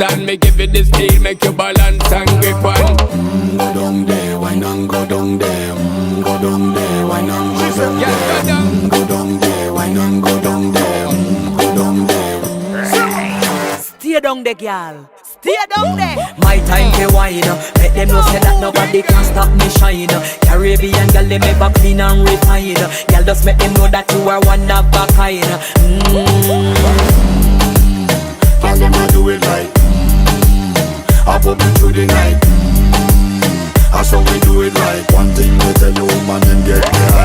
and me give it the steel, make you balance and grip on. Go down there, why not go down there? Go down there, why not go down there? Go down there, why not go down there? Go down there. Stay down there, girl. Stay down there. My time to wine. Let them know say that nobody can stop me shine. Caribbean girl, they make up clean and refine. Girl, just make them know that you are one of a kind. Girl, them a do it right. I pop it through the night. That's how we do it right. One thing we tell you, woman, and get there.